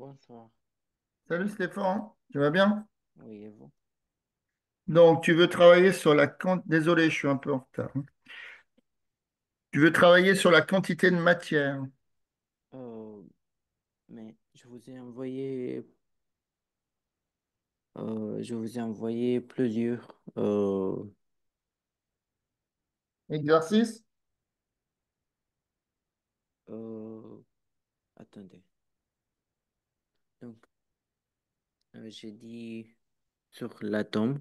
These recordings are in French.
Bonsoir. Salut Stéphane, tu vas bien? Oui, et vous? Donc, tu veux travailler sur Désolé, je suis un peu en retard. Tu veux travailler sur la quantité de matière. Euh, mais je vous ai envoyé plusieurs. Exercice? Euh, attendez. Donc, j'ai dit sur l'atome.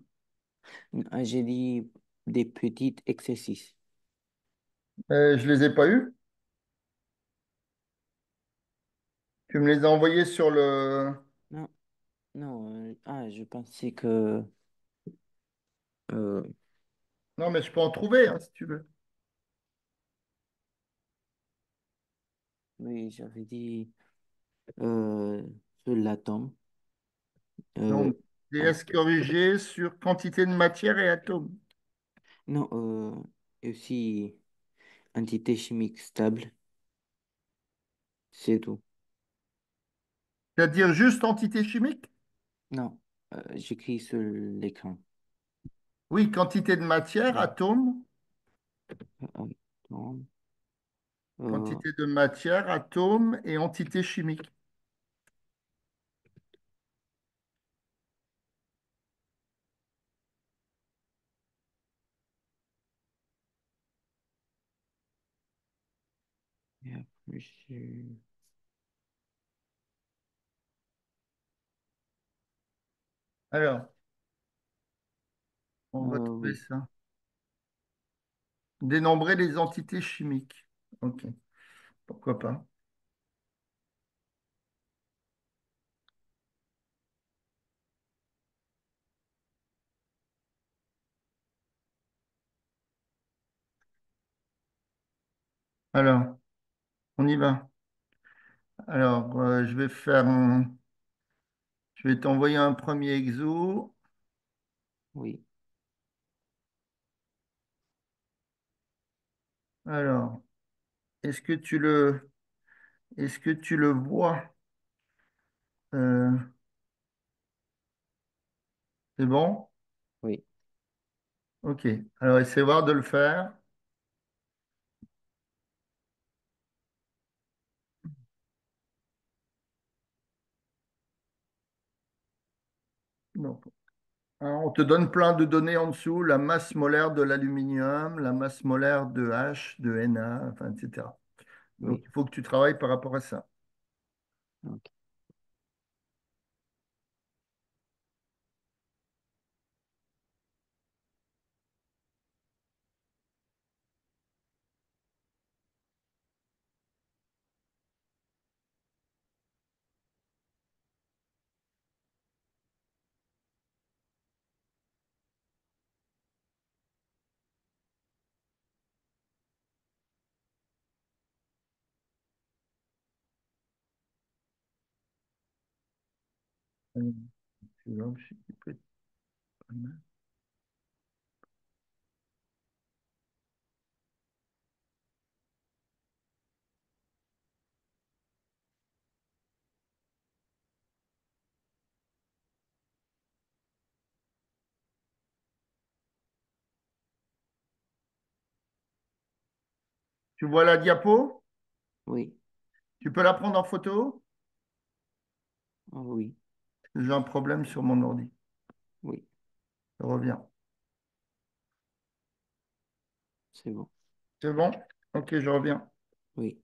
J'ai dit des petits exercices. Je les ai pas eus. Tu me les as envoyés sur le... Non, non. Je pensais que. euh, Non, mais je peux en trouver, hein, si tu veux. oui, j'avais dit euh, sur l'atome. Euh, Donc, DS att- corrigé sur quantité de matière et atomes. non, et aussi entité chimique stable. C'est tout. C'est-à-dire juste entité chimique? Non, j'écris sur l'écran. Oui, quantité de matière, Oui. atomes. Attends, euh, Quantité de matière, atomes et entité chimique. et après, Alors, on va trouver oui, ça. Dénombrer les entités chimiques. Ok, pourquoi pas. Alors, on y va. Alors, je vais t'envoyer un premier exo. oui, Alors, est-ce que est-ce que tu le vois? Euh, c'est bon? oui, Ok. Alors, essaie voir de le faire. Donc, hein, on te donne plein de données en dessous, la masse molaire de l'aluminium, la masse molaire de H, de Na, enfin, etc. Donc, oui. il faut que tu travailles par rapport à ça. Ok. Tu vois, je sais qui peut être pas mal. Tu vois la diapo? Oui, Tu peux la prendre en photo? oui, J'ai un problème sur mon ordi. oui, Je reviens. c'est bon. C'est bon? Ok, je reviens. Oui,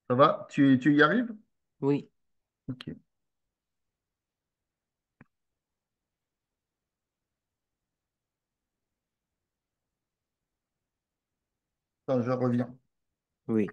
Ça va? Tu y arrives? Oui, Ok. Attends, je reviens. oui.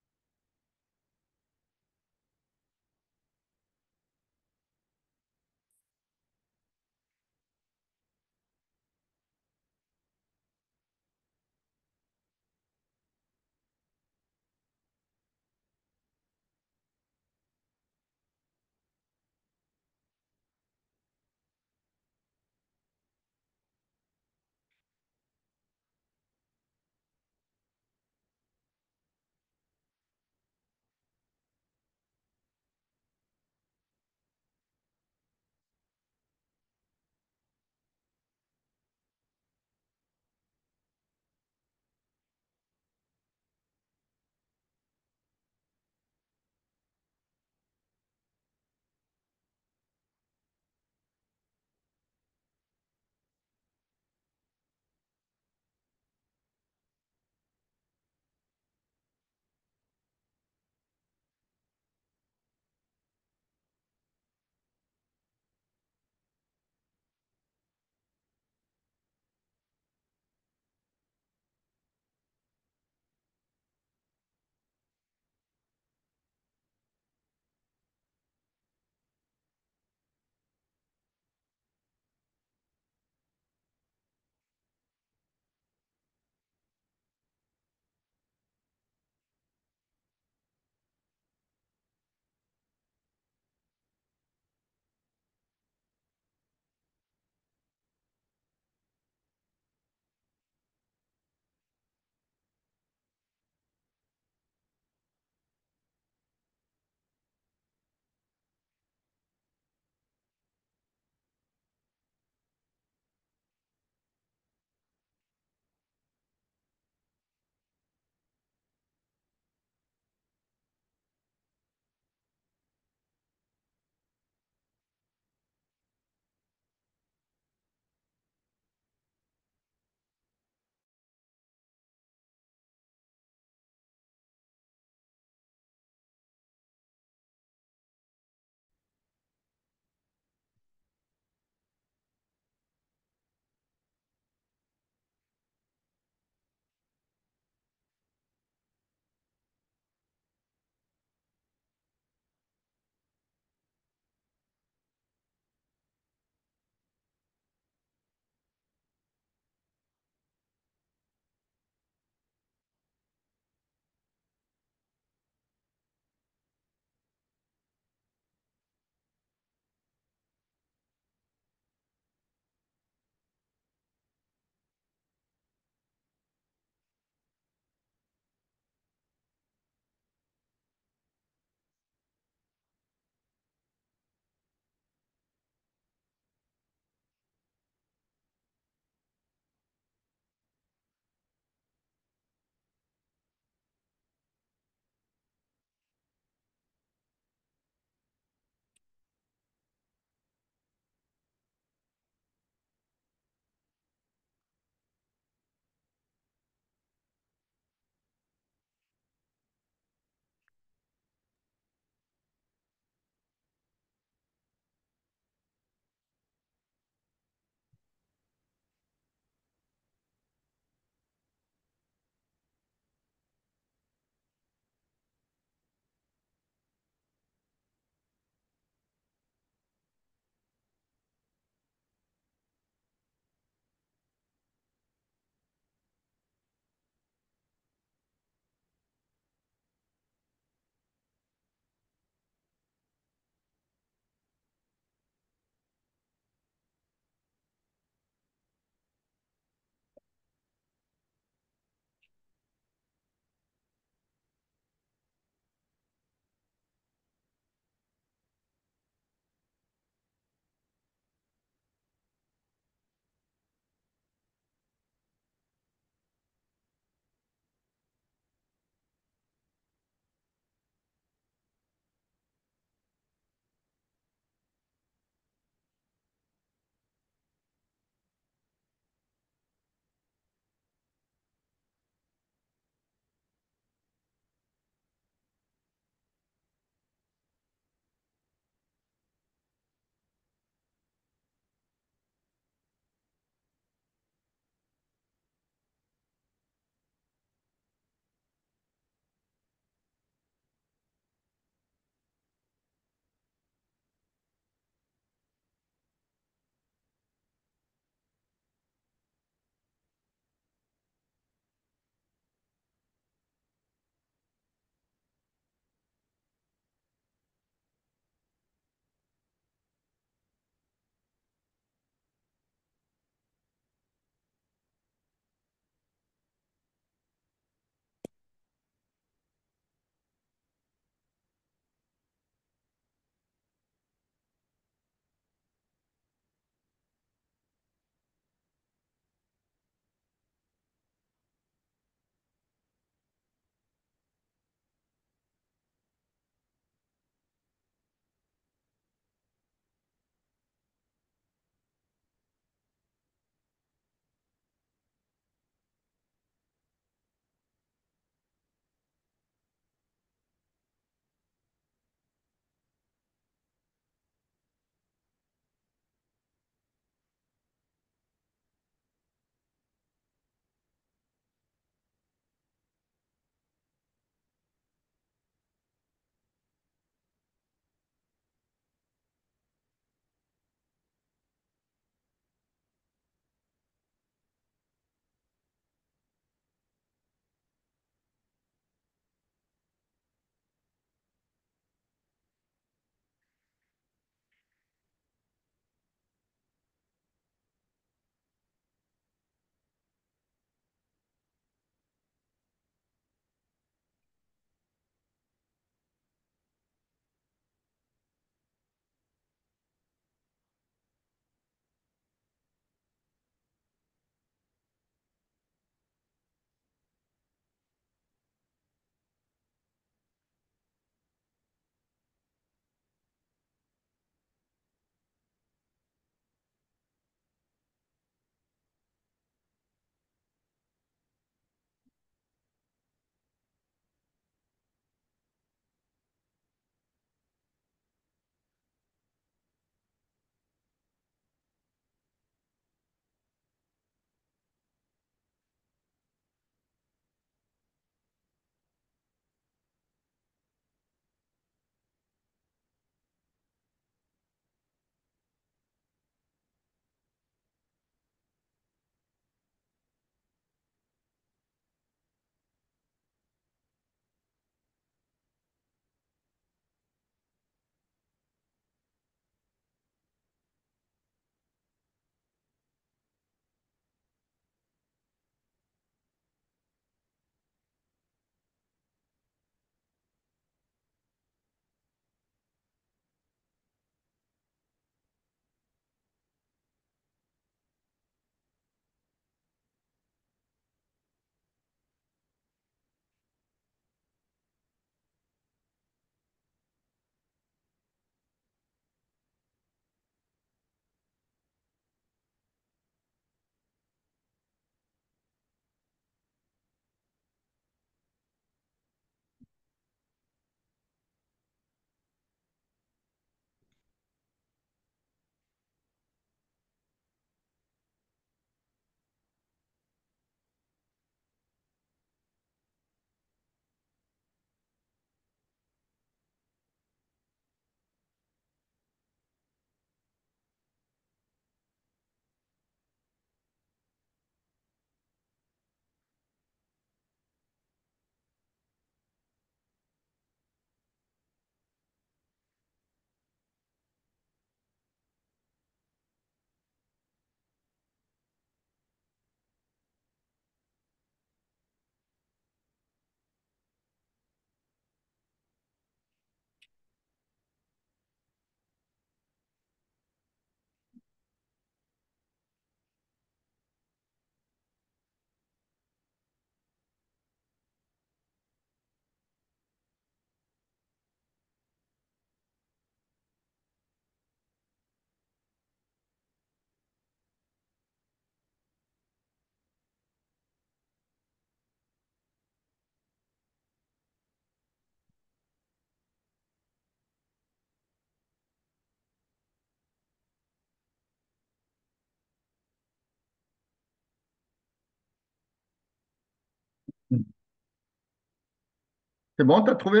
C'est bon, t'as trouvé,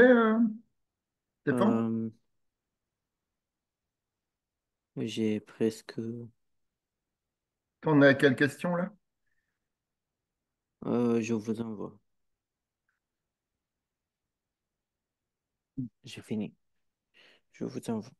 Stéphane? Euh, j'ai presque... T'en as quelle question là? je vous envoie. J'ai fini. Je vous envoie.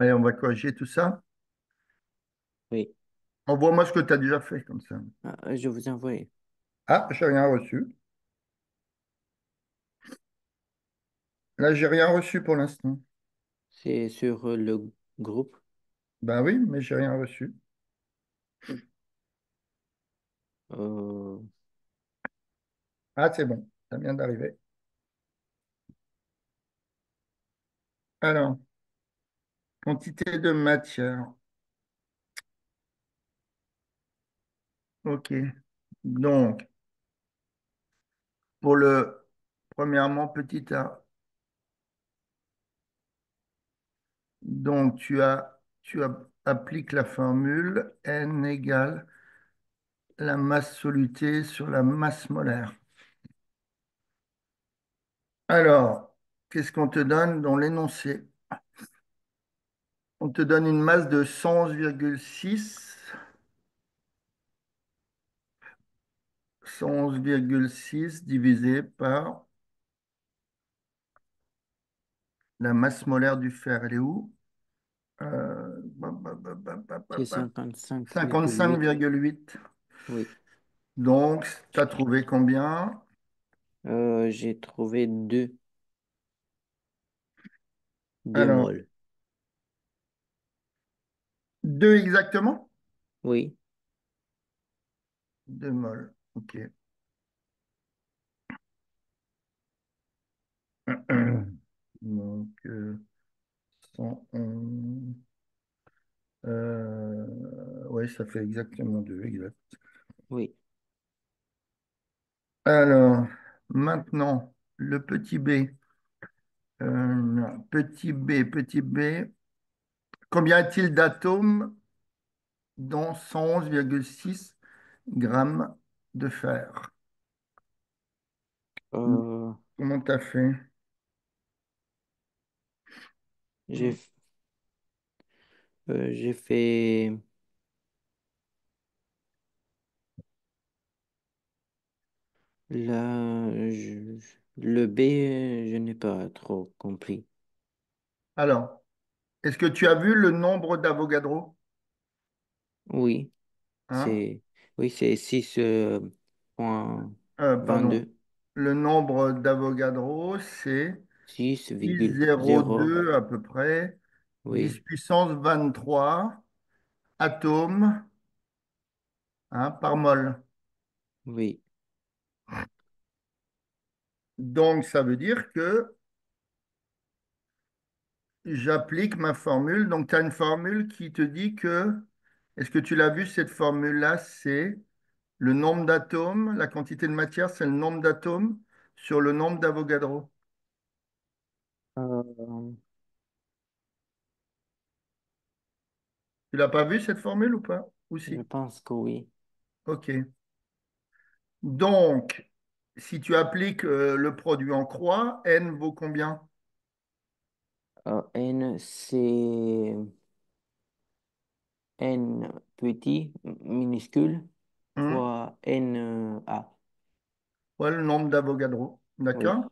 Allez, on va corriger tout ça. Oui. Envoie-moi ce que tu as déjà fait comme ça. Ah, je vous envoie. Ah, j'ai rien reçu. Là, j'ai rien reçu pour l'instant. C'est sur le groupe. Ben oui, mais j'ai rien reçu. Euh, Ah, c'est bon, ça vient d'arriver. Alors, quantité de matière. OK. Donc, pour le, premièrement, petit a. Donc, appliques la formule N égale la masse solutée sur la masse molaire. Alors, qu'est-ce qu'on te donne dans l'énoncé? On te donne une masse de 111,6 divisé par la masse molaire du fer. Elle est où? c'est 55,8. 55,8. Oui. Donc, tu as trouvé combien? J'ai trouvé deux Alors, moles. 2 exactement? Oui. 2 moles. OK. Donc, 111. Oui, ça fait exactement 2 exact. Oui. Alors, maintenant, le petit b. Non, petit b. Combien a-t-il d'atomes dans 111,6 grammes de fer? Euh, Comment tu as fait? j'ai j'ai fait le B, je n'ai pas trop compris. Alors, est-ce que tu as vu le nombre d'Avogadro? Oui, Hein? oui, c'est 6 point Pardon. 22, Le nombre d'Avogadro, c'est six dix virgule zéro zéro deux à peu près, 10 oui, puissance 23 atomes, hein, par mol. oui. Donc, ça veut dire que j'applique ma formule. Donc, tu as une formule qui te dit que, est-ce que tu l'as vu, cette formule-là, c'est le nombre d'atomes, la quantité de matière, c'est le nombre d'atomes sur le nombre d'Avogadro. Euh, Tu l'as pas vu cette formule ou pas? Ou Je si? pense que oui. Ok. Donc, si tu appliques le produit en croix, n vaut combien? N, c'est N petit, minuscule, Hmm. fois N A. Ouais, le nombre d'Avogadro. Oui, D'accord?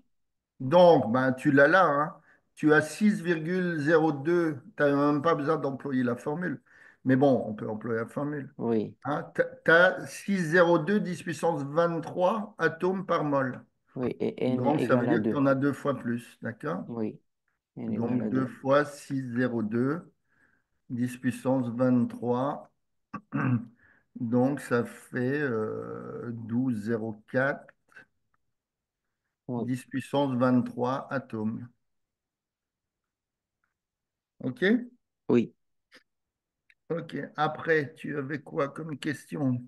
Donc, ben, tu l'as là, hein. Tu as 6,02. Tu n'as même pas besoin d'employer la formule. Mais bon, on peut employer la formule. oui, Hein, tu as 6,02 10 puissance 23 atomes par mol. oui. Et N Donc, ça veut égale à dire que tu 2. en as deux fois plus. D'accord? Oui, N égale Donc, à 2 2. fois 6,02 10 puissance 23. Donc, ça fait 12,04 Oui, 10 puissance 23 atomes. OK? oui, OK. Après, tu avais quoi comme question?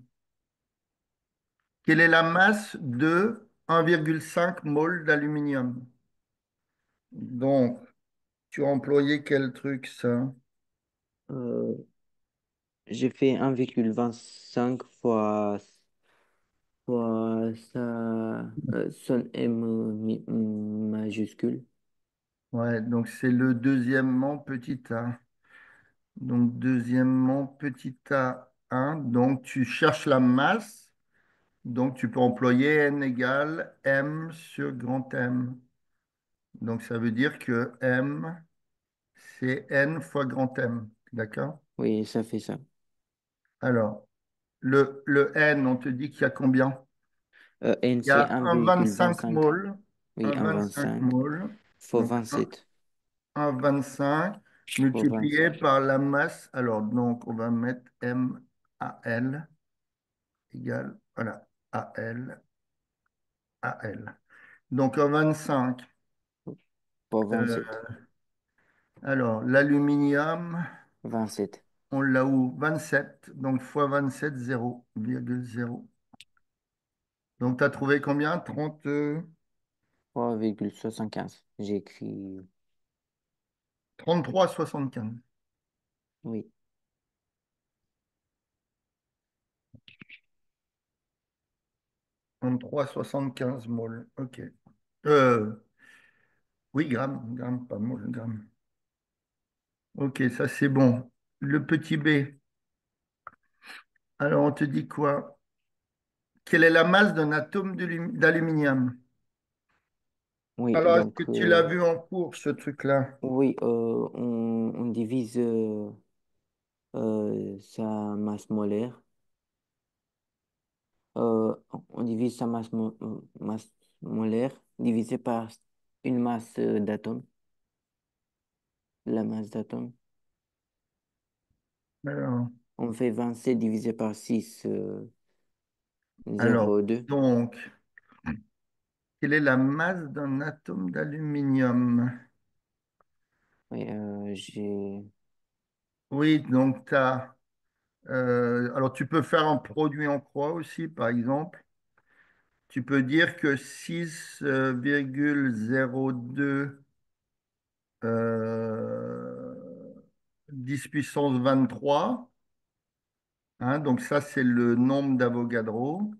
Quelle est la masse de 1,5 mol d'aluminium? Donc, tu as employé quel truc, ça? Euh, j'ai fait 1,25 fois ça, son majuscule. Ouais, donc c'est le deuxièmement petit a. Donc, deuxièmement petit a 1. Donc, tu cherches la masse. Donc, tu peux employer n égale m sur grand M. Donc, ça veut dire que m, c'est n fois grand M. D'accord? Oui, ça fait ça. Alors, le n, on te dit qu'il y a combien? N, Il y c'est a un 25 1,25. mol. Oui, Un 25 1,25 mol. fois Donc, 27 un 25 fois multiplié 27. par la masse. Alors, donc, on va mettre m à l égale, voilà, à l, à l. Donc, un 25. Fois euh, 27. alors, l'aluminium, 27. on l'a où? 27. Donc, fois 27, 0,0. Donc, tu as trouvé combien? 30, 3,75. J'ai écrit. 33,75. Oui, 33,75 mol. OK. Euh, oui, grammes, pas mol, grammes. OK, ça c'est bon. Le petit b. Alors, on te dit quoi? Quelle est la masse d'un atome d'aluminium? oui, Alors, est-ce que donc, tu l'as vu en cours, ce truc-là? oui, on divise sa masse molaire. On divise sa masse molaire divisé par une masse d'atomes, la masse d'atomes. Alors, On fait 27 divisé par 6, alors, 0,2. donc, quelle est la masse d'un atome d'aluminium? Oui, Oui, donc tu as. Alors, tu peux faire un produit en croix aussi, par exemple. Tu peux dire que 6,02 euh, 10 puissance 23. Hein, donc ça, c'est le nombre d'Avogadro.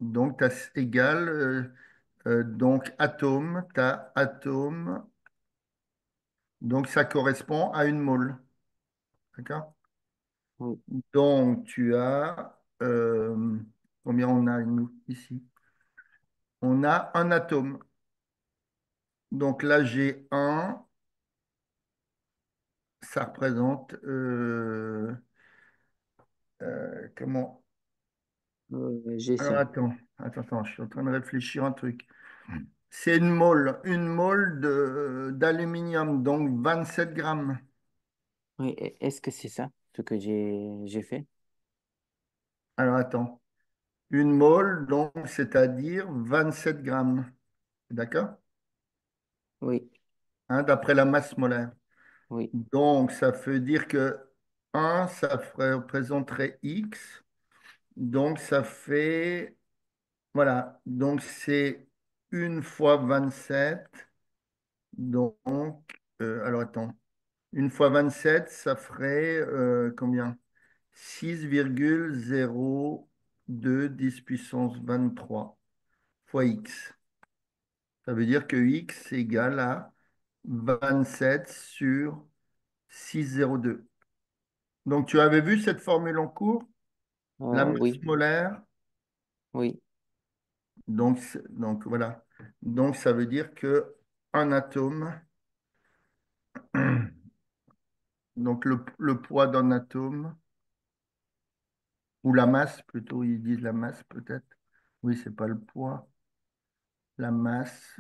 Donc, tu as égal, donc atome, tu as atome. Donc, ça correspond à une mole. D'accord? oui, Donc, tu as, combien on a, nous, ici? On a un atome. Donc là, j'ai un, ça représente, comment? Alors, G100. attends, je suis en train de réfléchir un truc. C'est une mole d'aluminium, donc 27 grammes. Oui, est-ce que c'est ça ce que j'ai fait? Alors, attends. Une mole, donc, c'est-à-dire 27 grammes. D'accord? Oui, Hein, d'après la masse molaire. oui, Donc, ça veut dire que un, représenterait X. Donc, ça fait, voilà. Donc, c'est une fois 27. Donc, alors attends. Une fois 27, ça ferait combien? 6,02 10 puissance 23 fois x. Ça veut dire que x est égal à 27 sur 6,02. Donc, tu avais vu cette formule en cours? La masse Oui, molaire. oui. Donc voilà. Donc, ça veut dire que un atome, donc le poids d'un atome, ou la masse plutôt, ils disent la masse peut-être. Oui, c'est pas le poids. La masse.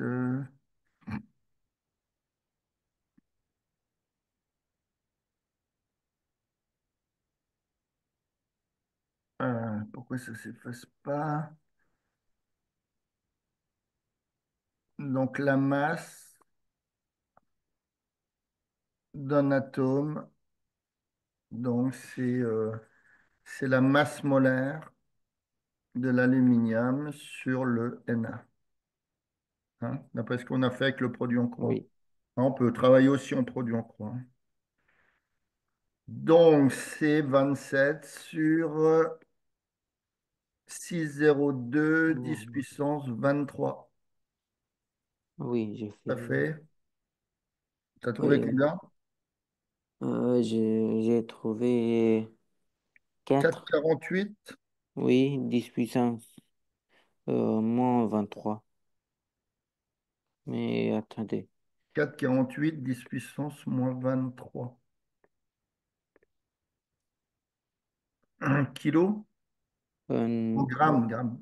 Pourquoi ça ne s'efface pas? Donc la masse d'un atome, donc c'est la masse molaire de l'aluminium sur le Na, hein, d'après ce qu'on a fait avec le produit en croix. Oui, On peut travailler aussi en produit en croix. Donc c'est 27 sur 6,02 10 bon. puissance 23. Oui, j'ai Ça fait. fait, t'as trouvé Oui, combien? j'ai trouvé 4. 4,48. Oui, 10 puissance moins 3. Mais attendez. 4,48 10 puissance moins 23. 1 kilo en Oui, grammes,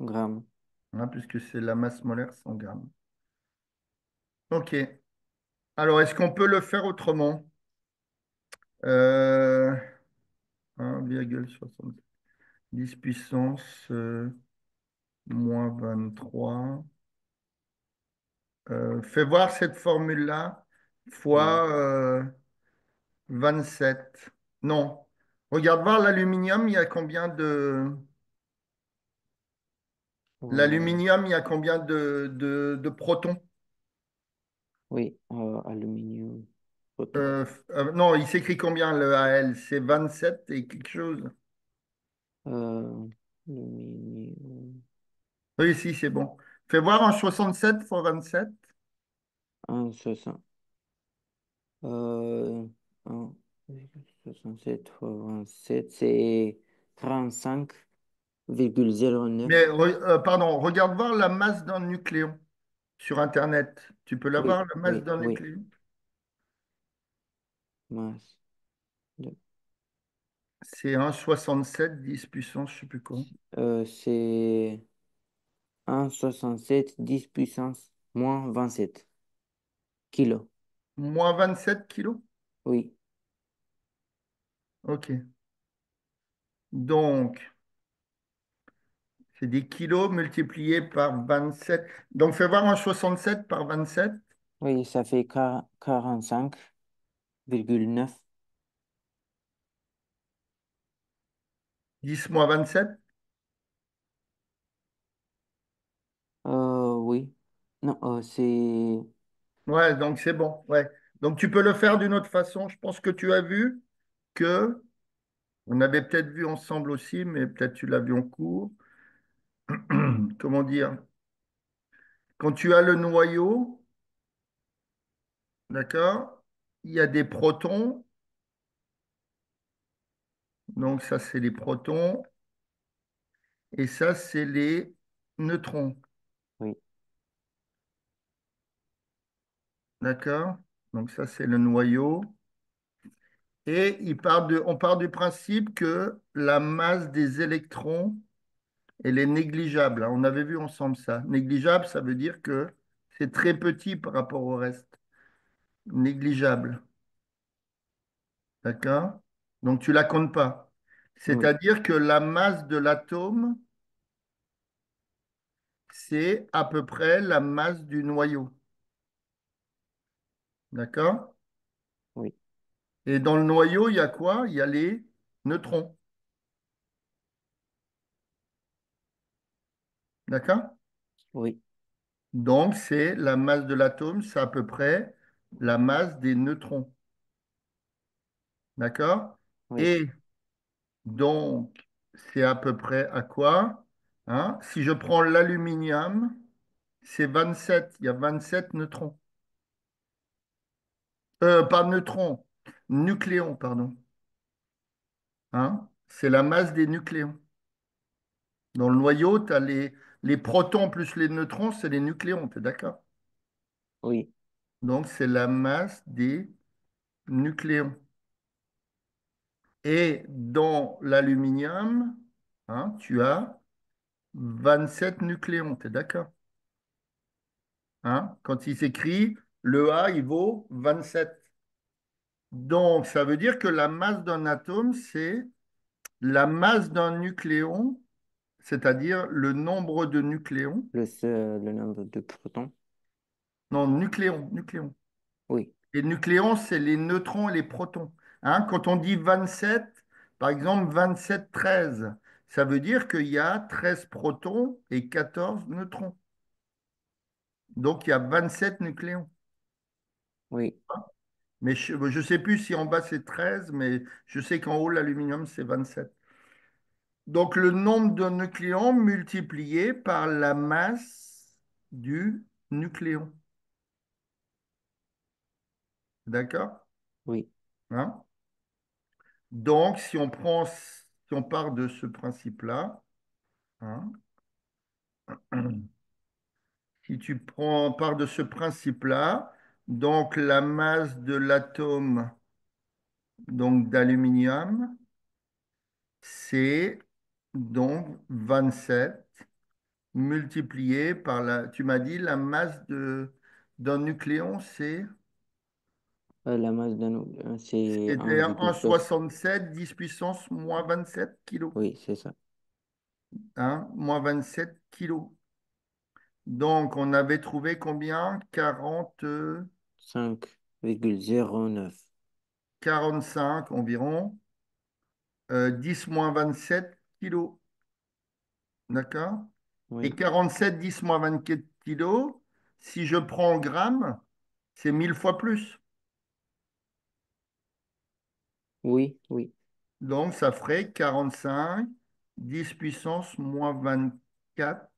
gramme. hein, puisque c'est la masse molaire 100 grammes. Ok. Alors, est-ce qu'on peut le faire autrement? Euh, 1,70 10 puissance moins 23. Fais voir cette formule-là Oui. fois 27. Non. Regarde voir l'aluminium, il y a combien de... Euh, L'aluminium, il y a combien de protons? oui, aluminium. Photo. Non, il s'écrit combien le Al? C'est 27 et quelque chose. Euh, aluminium. Oui, si, c'est bon. Fais voir en 67 fois 27. 1,60. Euh, 1,67 fois 27, c'est 35,09. Pardon, regarde voir la masse d'un nucléon sur Internet. Tu peux la Oui, voir, la masse oui, d'un oui. nucléon? Masse de- C'est 1,67 10 puissance, je ne sais plus quoi. c'est 1,67 10 puissance moins 27 kilos. Moins 27 kilos? Oui, Ok. Donc, c'est des kilos multipliés par 27. Donc, fais voir en 67 par 27. oui, ça fait 45,9. 10 moins 27. Oui. Non, c'est... Ouais, donc c'est bon. Ouais. Donc tu peux le faire d'une autre façon. Je pense que tu as vu que, on avait peut-être vu ensemble aussi, mais peut-être tu l'as vu en cours. Comment dire? Quand tu as le noyau, d'accord, il y a des protons. Donc ça, c'est les protons. Et ça, c'est les neutrons. Oui, D'accord? Donc ça, c'est le noyau. Et on part du principe que la masse des électrons, elle est négligeable, hein. On avait vu ensemble ça. Négligeable, ça veut dire que c'est très petit par rapport au reste. Négligeable. D'accord? Donc tu la comptes pas. oui, C'est-à-dire que la masse de l'atome, c'est à peu près la masse du noyau. D'accord? oui, Et dans le noyau, il y a quoi? Il y a les neutrons. D'accord? oui, Donc c'est la masse de l'atome, c'est à peu près la masse des neutrons. D'accord? Oui, Et donc, c'est à peu près à quoi? Hein? Si je prends l'aluminium, c'est 27. Il y a 27 neutrons. Pas neutrons, nucléons, pardon. Hein? C'est la masse des nucléons. Dans le noyau, tu as les protons plus les neutrons, c'est les nucléons, tu es d'accord? oui, Donc, c'est la masse des nucléons. Et dans l'aluminium, hein, tu as 27 nucléons, tu es d'accord? Hein? Quand il s'écrit, le A, il vaut 27. Donc, ça veut dire que la masse d'un atome, c'est la masse d'un nucléon, c'est-à-dire le nombre de nucléons. plus le nombre de protons. Non, nucléons. Oui, Les nucléons, c'est les neutrons et les protons. Hein, quand on dit 27, par exemple 27 13, ça veut dire qu'il y a 13 protons et 14 neutrons. Donc, il y a 27 nucléons. oui, Mais je ne sais plus si en bas c'est 13, mais je sais qu'en haut, l'aluminium, c'est 27. Donc, le nombre de nucléons multiplié par la masse du nucléon. D'accord? oui. Hein? Donc, si on part de ce principe-là, hein, si tu pars de ce principe-là, donc la masse de l'atome donc d'aluminium, c'est donc 27 multiplié par tu m'as dit la masse d'un nucléon, La masse d'un c'est c'était 1,7. 1,67 10 puissance moins 27 kilos. Oui, c'est ça. Hein, moins 27 kilos. Donc, on avait trouvé combien? 5,09. 45 environ. 10 moins 27 kilos. D'accord? Et Oui, 47 10 moins 24 kilos, si je prends en grammes, c'est 1000 fois plus. oui, oui, Donc, ça ferait 45 10 puissance moins 24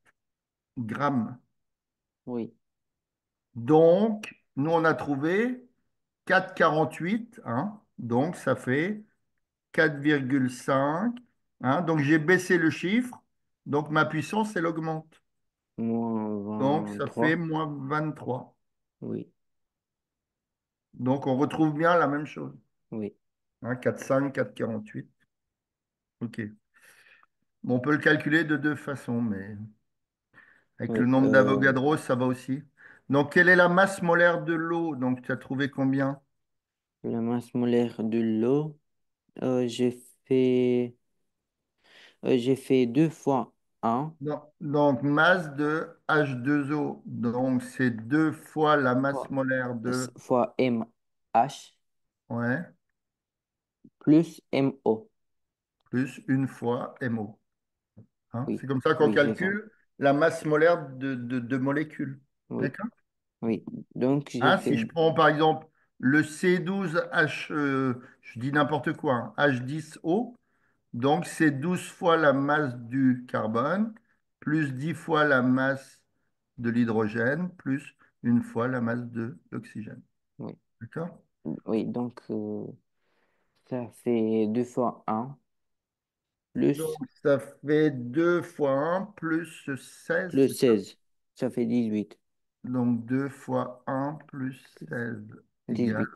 grammes. oui, Donc, nous, on a trouvé 4,48. Hein, donc, ça fait 4,5. Hein, donc, j'ai baissé le chiffre. Donc, ma puissance, elle augmente. moins Donc, ça fait 23. moins 23. Oui, Donc, on retrouve bien la même chose. oui. Hein, 4,5, 4,48. OK. Bon, on peut le calculer de deux façons, mais avec le Oui, nombre d'Avogadro, ça va aussi. Donc, quelle est la masse molaire de l'eau? Donc, tu as trouvé combien? la masse molaire de l'eau, euh, j'ai fait, j'ai fait 2 fois 1 Donc, masse de H2O. Donc, c'est deux fois la masse fois, molaire de... fois MH Ouais, plus MO. plus une fois MO. Hein, Oui, c'est comme ça qu'on oui, c'est ça. calcule la masse molaire de molécules. Oui, D'accord? oui. Donc, j'ai Hein, fait, si je prends par exemple le C12H, je dis n'importe quoi, hein, H10O, donc c'est 12 fois la masse du carbone, plus 10 fois la masse de l'hydrogène, plus une fois la masse de l'oxygène. oui, D'accord? oui. Donc, ça fait 2 fois 1 Donc plus, ça fait 2 fois un plus 16, plus c'est ça? 16. Ça fait 18. Donc 2 fois un plus Plus 16 égale. 18.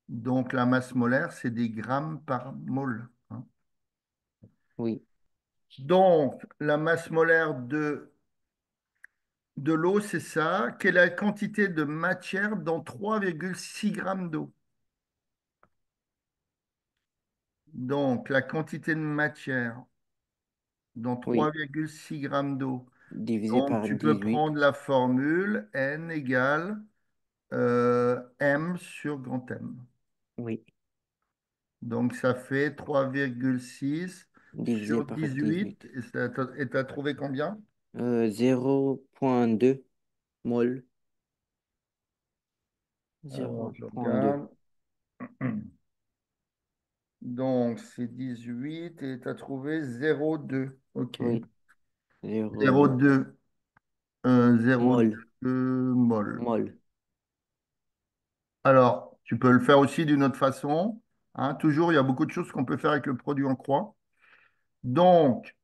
Donc la masse molaire, c'est des grammes par mol. Hein. Oui, Donc la masse molaire de l'eau, c'est ça. Quelle est la quantité de matière dans 3,6 grammes d'eau? Donc la quantité de matière dans oui. 3,6 grammes d'eau. Divisé Donc par tu peux 18. prendre la formule N égale M sur grand M. Oui. Donc ça fait 3,6 Divisé sur par 18. 18. Et tu as trouvé combien? 0,2 mol. Alors, je 0,2. regarde. Donc, c'est 18 et tu as trouvé 0,2. OK. Oui, 0,2. 0,2. 0,2 Mol. mol. Mol. Alors, tu peux le faire aussi d'une autre façon. Hein. Toujours, il y a beaucoup de choses qu'on peut faire avec le produit en croix. Donc,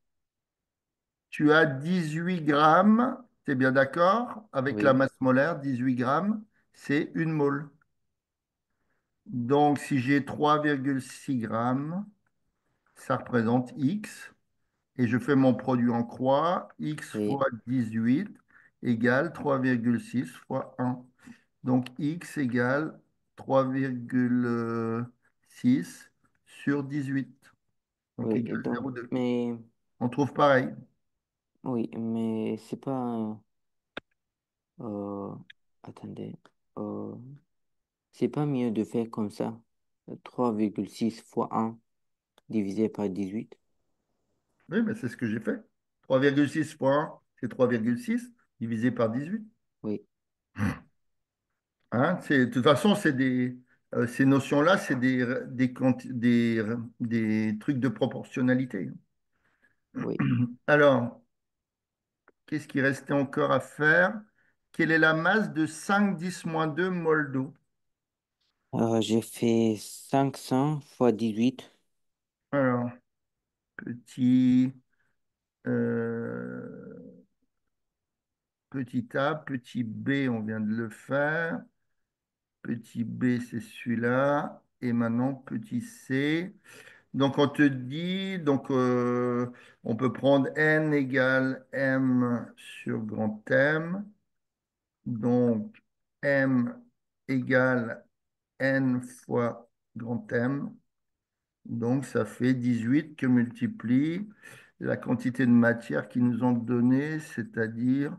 tu as 18 grammes, tu es bien d'accord? Avec la Oui, masse molaire, 18 grammes, c'est une mole. Donc, si j'ai 3,6 grammes, ça représente X. Et je fais mon produit en croix. X oui, fois 18 égale 3,6 fois 1. Donc, X égale 3,6 sur 18. Donc, oui. Et égale donc, 0,2. mais, On trouve pareil. oui, mais c'est pas, euh, attendez, euh, c'est pas mieux de faire comme ça. 3,6 fois 1 divisé par 18. Oui, mais c'est ce que j'ai fait. 3,6 fois 1, c'est 3,6 divisé par 18. Oui, Hein, de toute façon, ces notions-là, c'est des trucs de proportionnalité. oui. Alors, qu'est-ce qui restait encore à faire? Quelle est la masse de 5 10 - 2 mol d'eau? J'ai fait 500 fois 18. Alors, petit, euh, petit A, petit B, on vient de le faire. Petit B, c'est celui-là. Et maintenant, petit C. Donc, on te dit, on peut prendre n égale m sur grand M. Donc, m égale n fois grand M. Donc, ça fait 18 que multiplie la quantité de matière qu'ils nous ont donnée, c'est-à-dire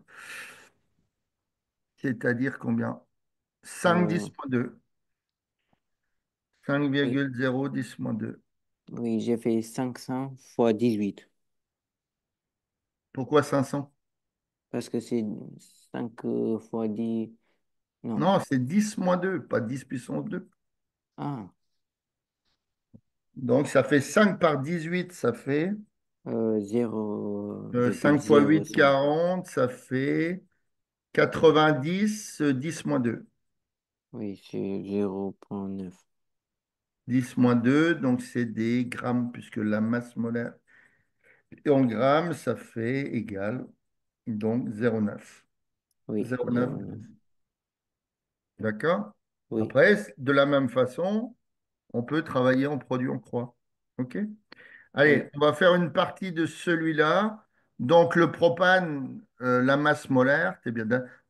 combien? 5 Euh, 10 moins 2. oui, 5,0 10 moins 2. oui, j'ai fait 500 fois 18 Pourquoi 500? parce que c'est 5 fois 10. Non. Non, c'est 10 moins 2, pas 10 puissance 2. Ah, Donc, ça fait 5 par 18, ça fait 5 fois 8, 0,05. 40, ça fait 90, 10 moins 2. Oui, c'est 0,9. 10 moins 2, donc c'est des grammes, puisque la masse molaire est en grammes, ça fait égal, donc 0,9. Oui, 0,9. 0,9. D'accord? Oui, Après, de la même façon, on peut travailler en produit en croix. OK? Allez, oui, on va faire une partie de celui-là. Donc, le propane, la masse molaire,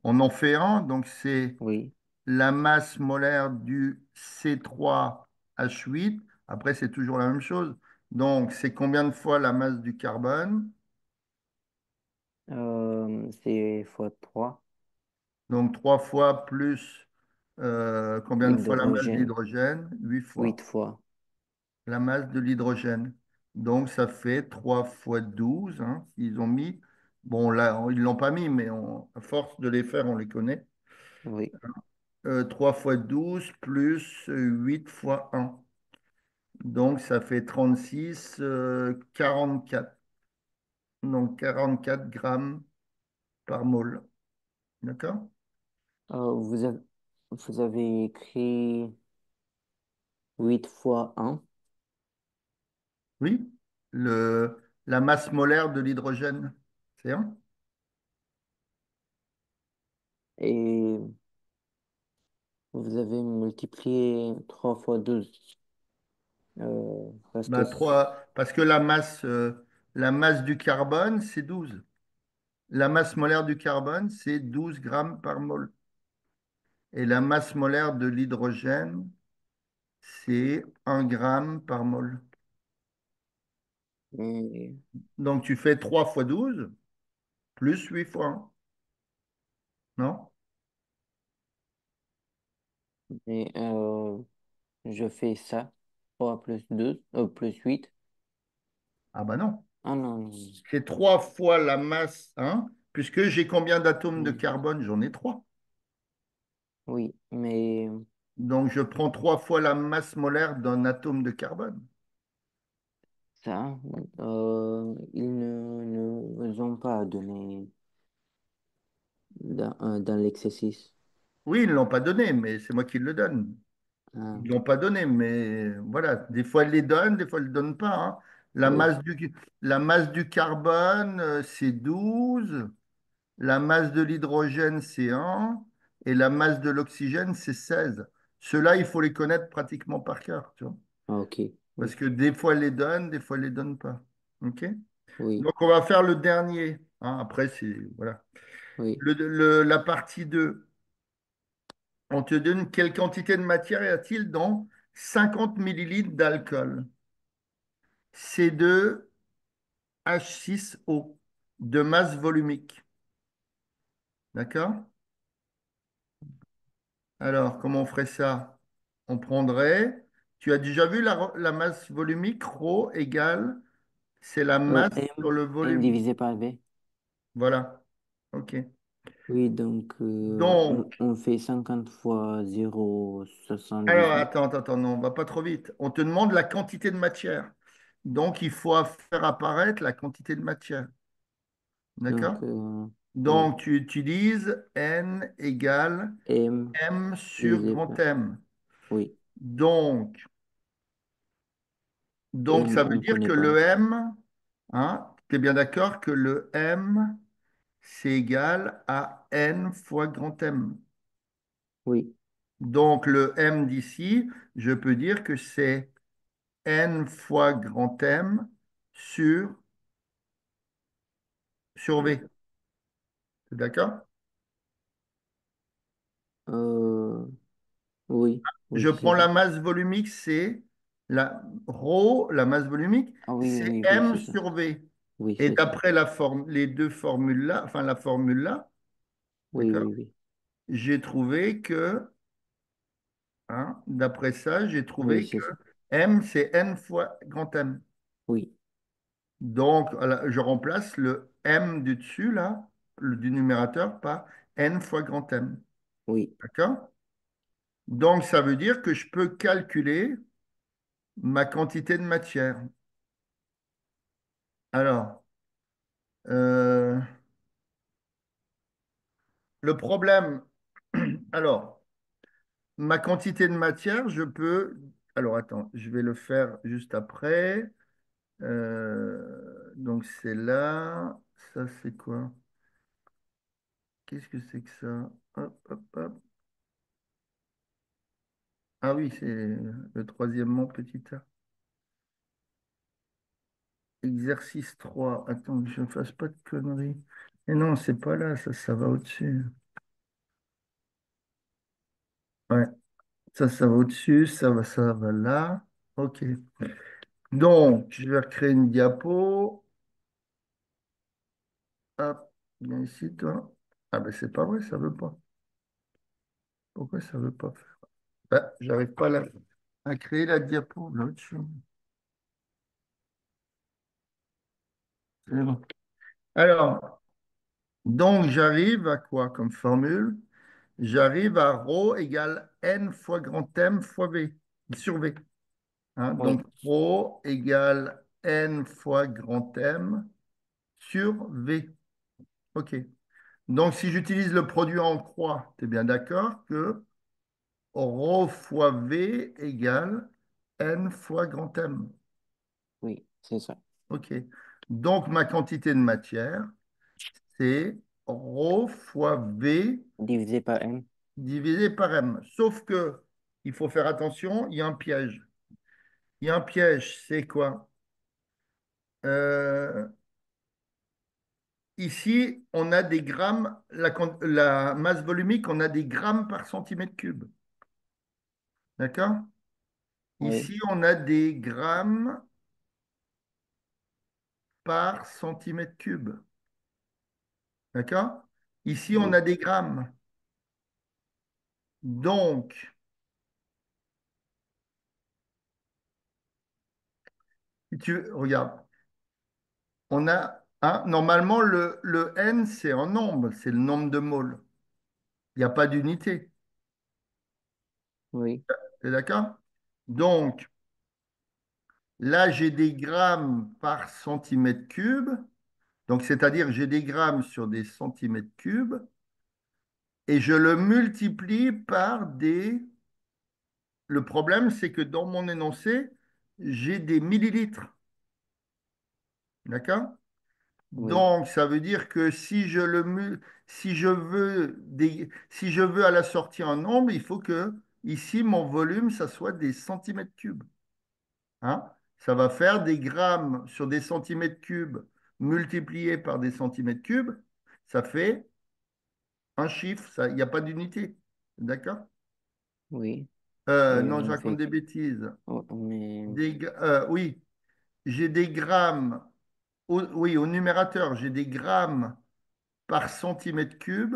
on en fait un. Donc, c'est oui. la masse molaire du C3H8. Après, c'est toujours la même chose. Donc, c'est combien de fois la masse du carbone? C'est fois 3. Donc, 3 fois plus combien de fois la masse Hydrogène, d'hydrogène? 8 8 fois fois. la masse de l'hydrogène. Donc, ça fait 3 fois 12. Hein, ils ont mis. Bon, là, ils ne l'ont pas mis, mais à force de les faire, on les connaît. Oui. 3 fois 12 plus 8 fois 1. Donc, ça fait 36, 44. Donc, 44 grammes par mol. D'accord? Vous avez, vous avez écrit 8 fois 1. Oui. La masse molaire de l'hydrogène, c'est 1. Et vous avez multiplié 3 fois 12. Parce que, Bah, 3, parce que la masse du carbone, c'est 12. La masse molaire du carbone, c'est 12 grammes par mol. Et la masse molaire de l'hydrogène, c'est 1 gramme par mol. mais, Donc, tu fais 3 fois 12 plus 8 fois 1. Non? mais je fais ça. 3 plus 2 plus 8. Ah bah non. Ah non, non. C'est 3 fois la masse, hein, puisque j'ai combien d'atomes de Hmm. carbone? J'en ai 3. Oui, mais Donc, je prends 3 fois la masse molaire d'un atome de carbone. Ça, ils ne nous ont pas donné dans l'exercice. Oui, ils ne l'ont pas donné, mais c'est moi qui le donne. Ils Ah, ne l'ont pas donné, mais voilà, des fois ils les donnent, des fois ils ne le donnent pas, hein. La oui, masse la masse du carbone, c'est 12. La masse de l'hydrogène, c'est 1. Et la masse de l'oxygène, c'est 16. Ceux-là, il faut les connaître pratiquement par cœur, tu vois. ah, ok, Parce oui, que des fois, ils les donnent, des fois, ils les donnent pas. OK? oui, Donc, on va faire le dernier, hein. Après, c'est, voilà. oui. La partie 2. On te donne quelle quantité de matière y a-t-il dans 50 millilitres d'alcool? C2H6O de masse volumique. D'accord? Alors, comment on ferait ça? On prendrait, tu as déjà vu la masse volumique, ρ égale, c'est la masse sur le M volume. divisé par V. Voilà. OK. Oui, donc Donc, on fait 50 fois alors 0,78. attends, non, on va pas trop vite. On te demande la quantité de matière. Donc, il faut faire apparaître la quantité de matière. D'accord? Donc, oui, Donc, tu utilises N égale M M sur divisé grand par, M. oui, Donc, donc, M, ça veut on ne dire connaît que pas. le M, hein, tu es bien d'accord que le M, c'est égal à N fois grand M. Oui, Donc, le M d'ici, je peux dire que c'est N fois grand M sur, sur V. C'est d'accord? euh, oui, Je oui, c'est prends la ça. masse volumique, c'est la ρ, la masse volumique, Ah oui, c'est oui, oui, M c'est ça. sur V. Oui, Et c'est ça. d'après les deux formules là, enfin la formule là, Oui, d'accord, oui, oui. j'ai trouvé que, hein, d'après ça, j'ai Oui, trouvé que c'est ça. M, c'est N fois grand M. Oui, Donc, voilà, je remplace le M du dessus, là, du numérateur, par N fois grand M. oui. D'accord? Donc, ça veut dire que je peux calculer ma quantité de matière. Alors, euh, le problème, alors, ma quantité de matière, je peux. Alors, attends, je vais le faire juste après. Donc, c'est là. Ça, c'est quoi? Qu'est-ce que c'est que ça? Hop, hop, hop. Ah oui, c'est le troisièmement petit a. Exercice 3. Attends que je ne fasse pas de conneries. Et non, c'est pas là, ça va au-dessus. Ouais, ça va au-dessus, ça va là. OK. Donc, je vais recréer une diapo. Hop, viens ici, toi. Ah ben c'est pas vrai, ça veut pas. Pourquoi ça veut pas faire? Ah, j'arrive pas à créer la diapo. Là, au-dessus. C'est bon. Alors, donc j'arrive à quoi comme formule? J'arrive à ρ égale n fois grand M fois V, sur V. Hein, Oui, donc ρ égale n fois grand M sur V. OK. Donc si j'utilise le produit en croix, tu es bien d'accord que ρ fois V égale n fois grand M. oui, c'est ça. OK. Donc ma quantité de matière, c'est ρ fois V Divisé par M. divisé par M. Sauf que il faut faire attention, il y a un piège. Il y a un piège, c'est quoi? Euh, Ici, on a des grammes, la masse volumique, on a des grammes par centimètre cube. D'accord? Oui, Ici, on a des grammes par centimètre cube. D'accord? Ici, on oui, a des grammes. Donc, si tu regardes, on a normalement le N, c'est en nombre, c'est le nombre de moles. Il n'y a pas d'unité. oui, Tu es d'accord? Donc, Là, j'ai des grammes par centimètre cube. Donc, c'est-à-dire, j'ai des grammes sur des centimètres cubes et je le multiplie par des. Le problème, c'est que dans mon énoncé, j'ai des millilitres. D'accord? Oui, Donc, ça veut dire que si je veux à la sortie un nombre, il faut que ici, mon volume, ça soit des centimètres cubes. Hein? Ça va faire des grammes sur des centimètres cubes multipliés par des centimètres cubes. Ça fait un chiffre, ça, il n'y a pas d'unité. D'accord? oui, Non, je en raconte fait, des bêtises. oh, mais Oui, j'ai des grammes. Oui, au numérateur, j'ai des grammes par centimètre cube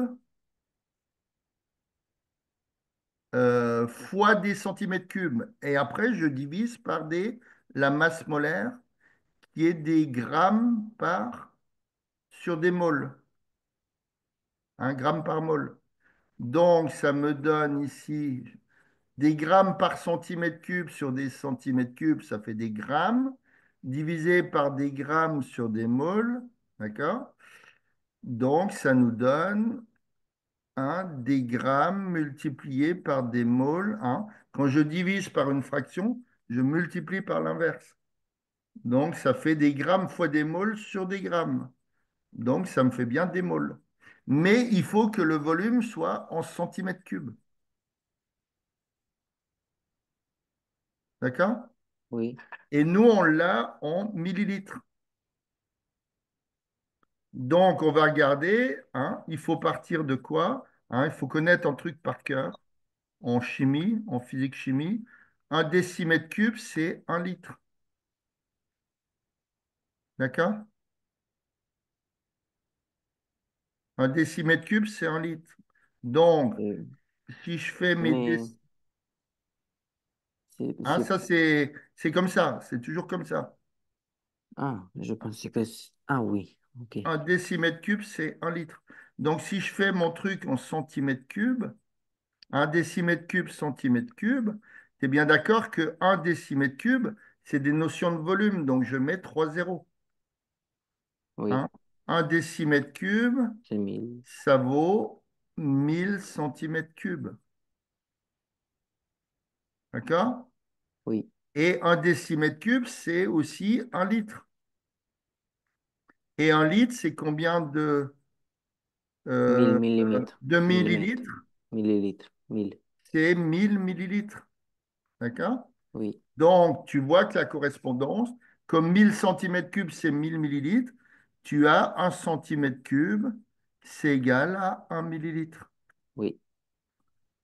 fois des centimètres cubes. Et après, je divise par la masse molaire qui est des grammes par sur des moles, un gramme par mol. Donc, ça me donne ici des grammes par centimètre cube sur des centimètres cubes, ça fait des grammes, divisé par des grammes sur des moles, d'accord? Donc, ça nous donne des grammes multiplié par des moles. Quand je divise par une fraction, je multiplie par l'inverse. Donc, ça fait des grammes fois des moles sur des grammes. Donc, ça me fait bien des moles. Mais il faut que le volume soit en centimètres cubes. D'accord? oui, Et nous, on l'a en millilitres. Donc, on va regarder. Il faut partir de quoi? Il faut connaître un truc par cœur en chimie, en physique-chimie. Un décimètre cube, c'est un litre. D'accord? Un décimètre cube, c'est un litre. Donc, euh, si je fais mes mais c'est, ça c'est comme ça, c'est toujours comme ça. ah, je pensais que, ah oui, ok, Un décimètre cube, c'est un litre. Donc, si je fais mon truc en centimètres cubes, un décimètre cube, centimètre cube, tu es bien d'accord que un décimètre cube, c'est des notions de volume, donc je mets 3 zéros. oui, Hein. Un décimètre cube, c'est 1000, ça vaut 1000 centimètres cubes. D'accord? oui, Et un décimètre cube, c'est aussi un litre. Et un litre, c'est combien 1000 euh, millimètres, de millimètres, millilitres? millilitres, 1000, C'est 1000 millilitres. D'accord? oui, Donc, tu vois que la correspondance, comme 1000 centimètres cubes, c'est 1000 millilitres, tu as un centimètre cube, c'est égal à un millilitre. oui,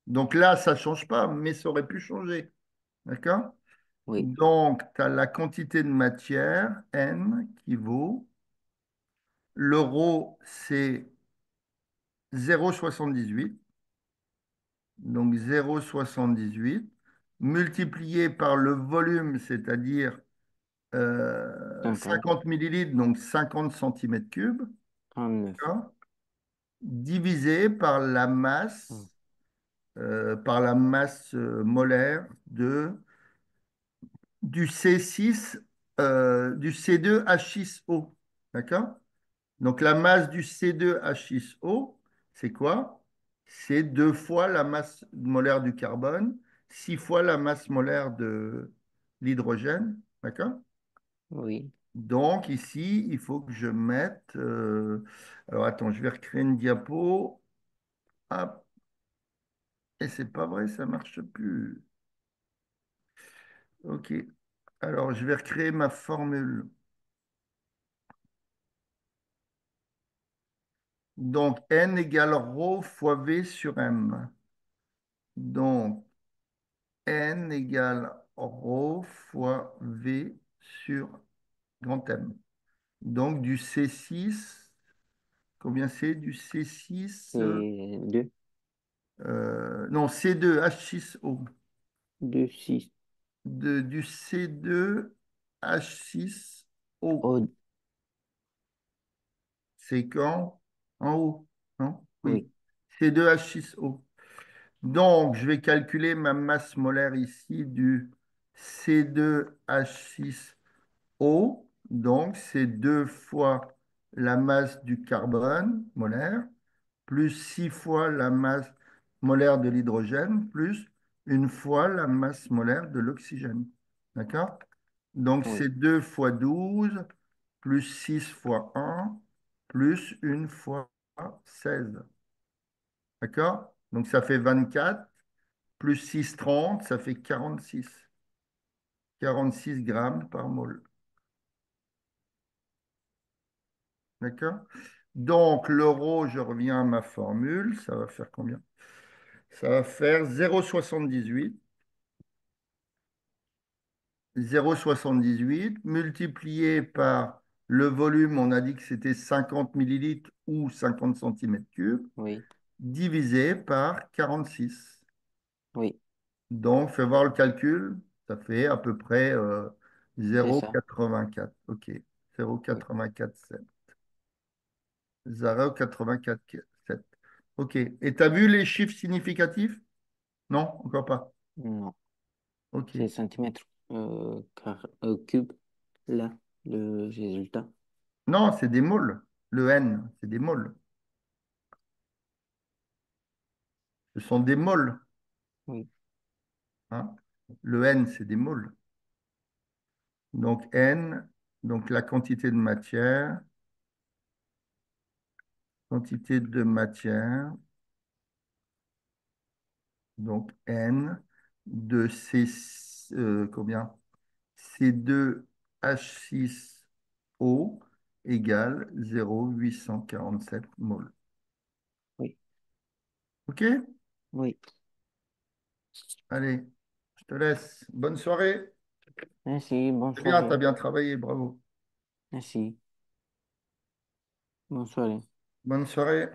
Donc là, ça ne change pas, mais ça aurait pu changer. D'accord? oui, Donc, tu as la quantité de matière, N, qui vaut. L'euro, c'est 0,78. Donc 0,78 multiplié par le volume, c'est-à-dire 50, 50 millilitres, donc 50 centimètres cubes, 39, hein, divisé par la masse molaire du C6, du C2H6O. D'accord? Donc la masse du C2H6O, c'est quoi? C'est 2 fois la masse molaire du carbone, 6 fois la masse molaire de l'hydrogène. D'accord? oui, Donc ici, il faut que je mette. Alors attends, je vais recréer une diapo. Hop. Et c'est pas vrai, ça marche plus. OK. Alors je vais recréer ma formule. Donc N égale ρ fois V sur M. Donc N égale ρ fois V sur grand M. Donc du C6, combien c'est? Du C6, c'est 2, non, C2H6O. 2, 6, Du C2H6O. oh, C'est quand? En haut, non? Oui. oui, C2H6O. Donc, je vais calculer ma masse molaire ici du C2H6O, donc c'est deux fois la masse du carbone molaire, plus 6 fois la masse molaire de l'hydrogène, plus une fois la masse molaire de l'oxygène. D'accord? Donc Oui, c'est 2 fois 12 plus 6 fois 1, plus une fois 16. D'accord? Donc ça fait 24, plus 6 30, ça fait 46. 46 grammes par mol. D'accord? Donc l'euro, je reviens à ma formule, ça va faire combien? Ça va faire 0,78. 0,78 multiplié par le volume, on a dit que c'était 50 millilitres ou 50 centimètres cubes, oui, divisé par 46. oui, Donc, fais voir le calcul, ça fait à peu près c'est ça. 0,84. OK, Oui, 0,847. 0,847. OK. Et tu as vu les chiffres significatifs? Non, encore pas. non, c'est OK. centimètres cube, là, le résultat. Non, c'est des moles. Le N, c'est des moles. Ce sont des moles, Oui, hein. Le N, c'est des moles. Donc N, donc la quantité de matière, donc N de combien? C2H6O égale 0,847 mol. oui, OK? oui. Allez, je te laisse. Bonne soirée. Merci, bonne C'est bien, tu as soirée. bien travaillé, bravo. Merci, bonne soirée. Bonne soirée.